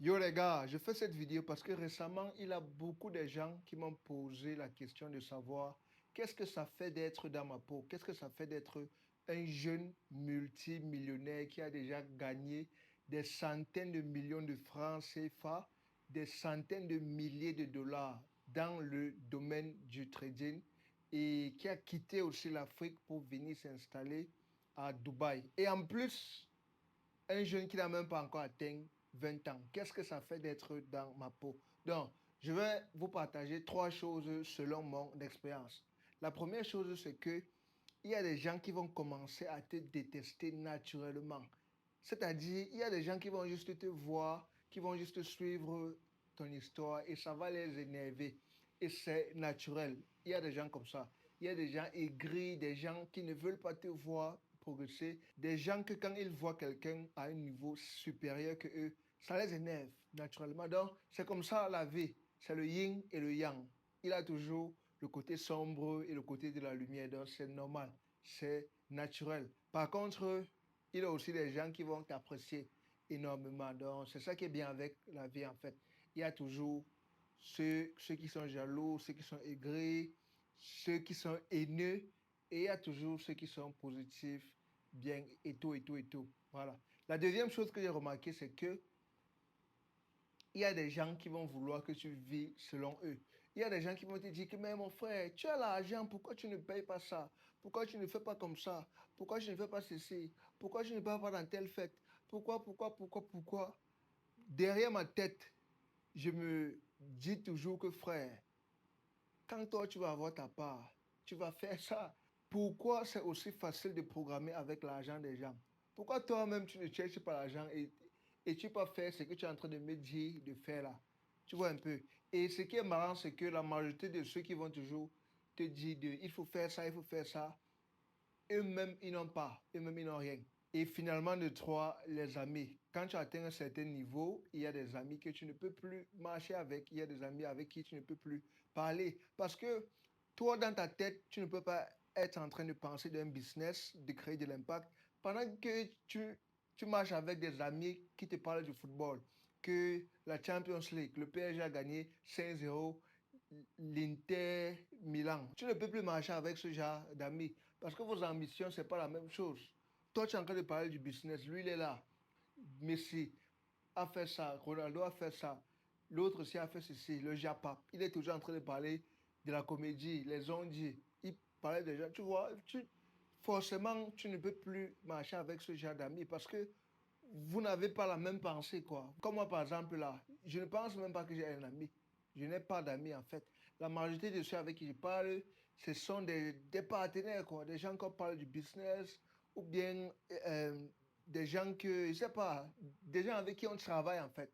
Yo les gars, je fais cette vidéo parce que récemment, il y a beaucoup de gens qui m'ont posé la question de savoir qu'est-ce que ça fait d'être dans ma peau, qu'est-ce que ça fait d'être un jeune multimillionnaire qui a déjà gagné des centaines de millions de francs CFA, des centaines de milliers de dollars dans le domaine du trading et qui a quitté aussi l'Afrique pour venir s'installer à Dubaï. Et en plus, un jeune qui n'a même pas encore atteint 20 ans. Qu'est-ce que ça fait d'être dans ma peau? Donc, je vais vous partager trois choses selon mon expérience. La première chose, c'est que il y a des gens qui vont commencer à te détester naturellement. C'est-à-dire, il y a des gens qui vont juste te voir, qui vont juste suivre ton histoire et ça va les énerver. Et c'est naturel. Il y a des gens comme ça. Il y a des gens aigris, des gens qui ne veulent pas te voir progresser, des gens que quand ils voient quelqu'un à un niveau supérieur que eux, ça les énerve naturellement. Donc, c'est comme ça la vie. C'est le yin et le yang. Il a toujours le côté sombre et le côté de la lumière. Donc, c'est normal, c'est naturel. Par contre, il y a aussi des gens qui vont t'apprécier énormément. Donc, c'est ça qui est bien avec la vie, en fait. Il y a toujours ceux qui sont jaloux, ceux qui sont aigris, ceux qui sont haineux, et il y a toujours ceux qui sont positifs, bien, et tout, et tout, et tout. Voilà. La deuxième chose que j'ai remarqué, c'est que il y a des gens qui vont vouloir que tu vis selon eux. Il y a des gens qui vont te dire que, mais mon frère, tu as l'argent, pourquoi tu ne payes pas ça? Pourquoi tu ne fais pas comme ça? Pourquoi tu ne fais pas ceci? Pourquoi tu ne pars pas dans telle fête? Pourquoi? Derrière ma tête, je me dis toujours que, frère, quand toi tu vas avoir ta part, tu vas faire ça. Pourquoi c'est aussi facile de programmer avec l'argent des gens? Pourquoi toi-même tu ne cherches pas l'argent et tu peux faire ce que tu es en train de me dire de faire là? Tu vois un peu. Et ce qui est marrant, c'est que la majorité de ceux qui vont toujours te dire il faut faire ça, il faut faire ça, eux-mêmes ils n'ont pas, eux-mêmes ils n'ont rien. Et finalement, de trois, les amis. Quand tu atteins un certain niveau, il y a des amis que tu ne peux plus marcher avec, il y a des amis avec qui tu ne peux plus parler. Parce que toi, dans ta tête, tu ne peux pas être en train de penser d'un business, de créer de l'impact, pendant que tu marches avec des amis qui te parlent du football, que la Champions League, le PSG a gagné 5-0, l'Inter Milan. Tu ne peux plus marcher avec ce genre d'amis parce que vos ambitions, ce n'est pas la même chose. Toi, tu es en train de parler du business. Lui, il est là. Messi a fait ça. Ronaldo a fait ça. L'autre aussi a fait ceci. Le Japa. Il est toujours en train de parler de la comédie, les ondes. Il parlait déjà. Tu vois, forcément, tu ne peux plus marcher avec ce genre d'amis parce que vous n'avez pas la même pensée, quoi. Comme moi, par exemple, là, je ne pense même pas que j'ai un ami. Je n'ai pas d'amis, en fait. La majorité de ceux avec qui je parle, ce sont des partenaires, quoi. Des gens qui parlent du business ou bien des gens que, je sais pas, des gens avec qui on travaille, en fait.